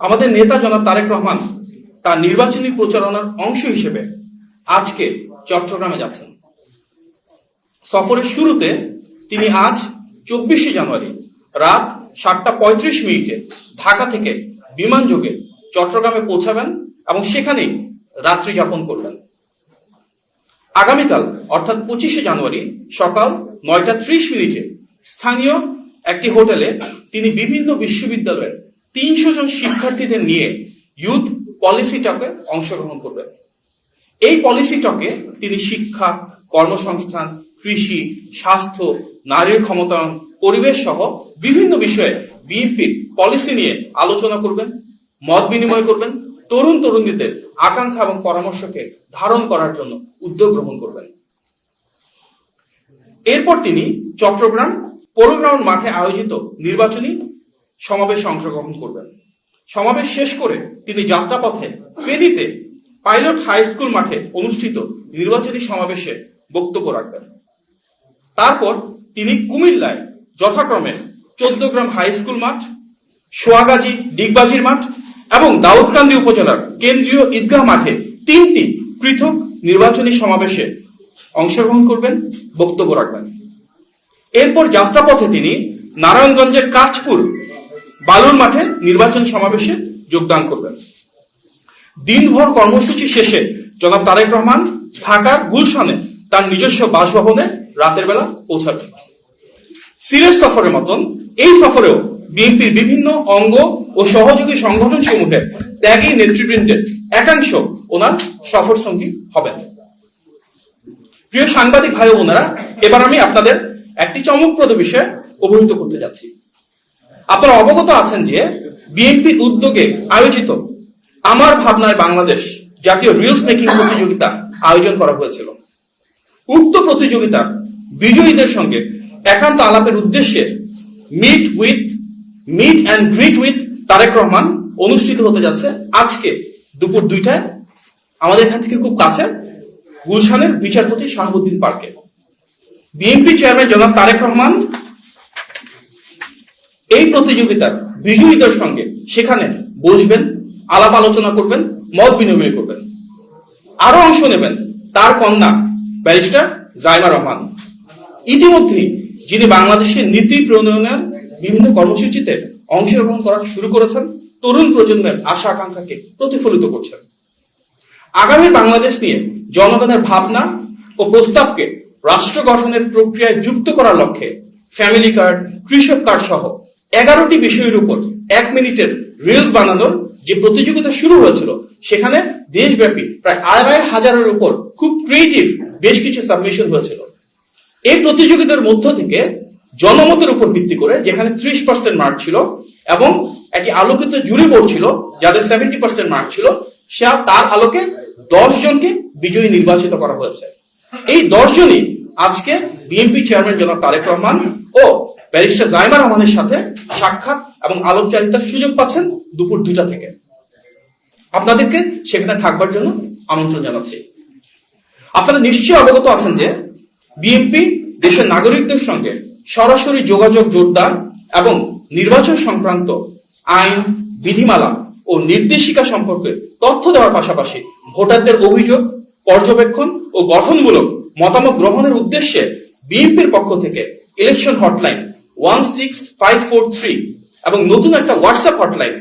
আমাদের নেতা জনাব তারেক রহমান তার নির্বাচনী প্রচারণার অংশ হিসেবে আজকে চট্টগ্রামে যাচ্ছেন। সফরের শুরুতে তিনি আজ 24শে জানুয়ারি রাত 7:35 ঢাকা থেকে বিমানযোগে চট্টগ্রামে পৌঁছাবেন এবং সেখানেই রাত্রি যাপন করবেন। আগামীকাল অর্থাৎ 25শে জানুয়ারি সকাল 9:30 স্থানীয় একটি হোটেলে তিনি বিভিন্ন বিশ্ববিদ্যালয়ের 300 জন শিক্ষার্থীদের নিয়ে ইউথ পলিসি টকে অংশগ্রহণ করবেন। এই পলিসি টকে তিনি শিক্ষা, কর্মসংস্থান, কৃষি, স্বাস্থ্য, নারীর ক্ষমতায়ন, পরিবেশ সহ বিভিন্ন বিষয়ে বিএনপির পলিসি নিয়ে আলোচনা করবেন, মত বিনিময় করবেন, তরুণ তরুণীদের আকাঙ্ক্ষা এবং পরামর্শকে ধারণ করার জন্য উদ্যোগ গ্রহণ করবেন। এরপর তিনি চট্টগ্রাম পৌরগ্রাউন্ড মাঠে আয়োজিত নির্বাচনী সমাবেশে অংশগ্রহণ করবেন। সমাবেশ শেষ করে তিনি যাত্রাপথে ফেনীতে পাইলট হাই স্কুল মাঠে অনুষ্ঠিত নির্বাচনী সমাবেশে বক্তব্য রাখবেন। তারপর তিনি কুমিল্লায় যথাক্রমে 14 গ্রাম হাই স্কুল মাঠ, সোয়াগাজী ডিগবাজির মাঠ এবং দাউদকান্দি উপজেলার কেন্দ্রীয় ঈদগাহ মাঠে 3টি পৃথক নির্বাচনী সমাবেশে অংশগ্রহণ করবেন, বক্তব্য রাখবেন। এরপর যাত্রাপথে তিনি নারায়ণগঞ্জের কাঁচপুর বালুর মাঠে নির্বাচনী সমাবেশে যোগদান করবেন। দিনভর কর্মসূচি শেষে জনাব তারেক রহমান ঢাকার গুলশানে তার নিজস্ব বাসভবনে রাতের বেলা পৌঁছাবেন। সিলেট সফরের মতন এই সফরেও বিএনপির বিভিন্ন অঙ্গ ও সহযোগী সংগঠন সমূহের ত্যাগী নেতৃবৃন্দের একাংশ ওনার সফর সঙ্গী হবেন। প্রিয় সাংবাদিক ভাই ও বোনেরা, এবার আমি আপনাদের একটি চমকপ্রদ বিষয়ে অবহিত করতে যাচ্ছি। আপনারা অবগত আছেন যে বিএনপির উদ্যোগে আয়োজিত আমার ভাবনায় বাংলাদেশ জাতীয় রিলস মেকিং প্রতিযোগিতা আয়োজন করা হয়েছিল। উক্ত প্রতিযোগিতার বিজয়ীদের সঙ্গে একান্ত আলাপের উদ্দেশ্যে meet and greet with Tarique Rahman অনুষ্ঠিত হতে যাচ্ছে আজকে দুপুর 2টায় আমাদের এখান থেকে খুব কাছে গুলশানের বিচারপতি শাহাবুদ্দিন পার্কে। বিএনপি চেয়ারম্যান জনাব তারেক রহমান এই প্রতিযোগিতার বিজয়ীদের সঙ্গে সেখানে বসবেন, আলাপ আলোচনা করবেন, মত বিনিময় করবেন। আরো অংশ নেবেন তার কন্যা ব্যারিস্টার জাইমা রহমান। ইতিমধ্যেই যিনি বাংলাদেশের নীতি প্রণয়নের বিভিন্ন কর্মসূচিতে অংশগ্রহণ করা শুরু করেছেন, তরুণ প্রজন্মের আশা আকাঙ্ক্ষাকে প্রতিফলিত করছেন। আগামী বাংলাদেশ নিয়ে জনগণের ভাবনা ও প্রস্তাবকে রাষ্ট্র গঠনের প্রক্রিয়ায় যুক্ত করার লক্ষ্যে ফ্যামিলি কার্ড, কৃষক কার্ড সহ 11টি বিষয়ের উপর 1 মিনিটের রিলস বানানোর যে প্রতিযোগিতা শুরু হয়েছিল, সেখানে দেশব্যাপী প্রায় 2500-এর উপর খুব ক্রিয়েটিভ বেশ কিছু সাবমিশন হয়েছিল। এই প্রতিযোগিতার মধ্য থেকে জনমতের উপর ভিত্তি করে, যেখানে 30% মার্ক ছিল এবং একটি আলোকিত জুরি বোর্ড ছিল যাদের 70% মার্ক ছিল, তার আলোকে 10 জনকে বিজয়ী নির্বাচিত করা হয়েছে। এই 10 জনই আজকে বিএনপি চেয়ারম্যান জনাব তারেক রহমান ও ব্যারিস্টার জাইমা রহমানের সাথে সাক্ষাৎ এবং আলোকচারিতার সুযোগ পাচ্ছেন দুপুর 2টা থেকে। আপনাদেরকে সেখানে থাকবার জন্য আমন্ত্রণ জানাচ্ছি। আপনারা নিশ্চয়ই অবগত আছেন যে বিএনপি দেশের নাগরিকদের সঙ্গে সরাসরি যোগাযোগ জোরদার এবং নির্বাচন সংক্রান্ত আইন, বিধিমালা ও নির্দেশিকা সম্পর্কে তথ্য দেওয়ার পাশাপাশি ভোটারদের অভিযোগ, পর্যবেক্ষণ ও গঠনমূলক মতামত গ্রহণের উদ্দেশ্যে বিএনপির পক্ষ থেকে ইলেকশন হটলাইন 16543 এবং নতুন একটা হোয়াটসঅ্যাপ হটলাইন,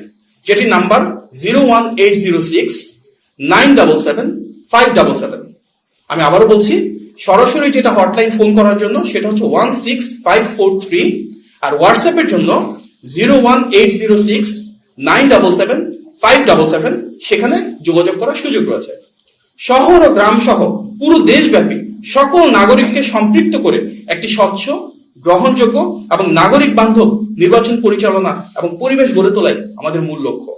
যেটির নাম্বার 01806-977-577। আমি আবারও বলছি, সরাসরি যেটা হটলাইন ফোন করার জন্য সেটা হচ্ছে 16543, আর হোয়াটসঅ্যাপের জন্য 01806-977-577। সেখানে যোগাযোগ করার সুযোগ রয়েছে। শহর ও গ্রাম সহ পুরো দেশব্যাপী সকল নাগরিককে সম্পৃক্ত করে একটি স্বচ্ছ, গ্রহণযোগ্য এবং নাগরিক বান্ধব নির্বাচন পরিচালনা এবং পরিবেশ গড়ে তোলাই আমাদের মূল লক্ষ্য।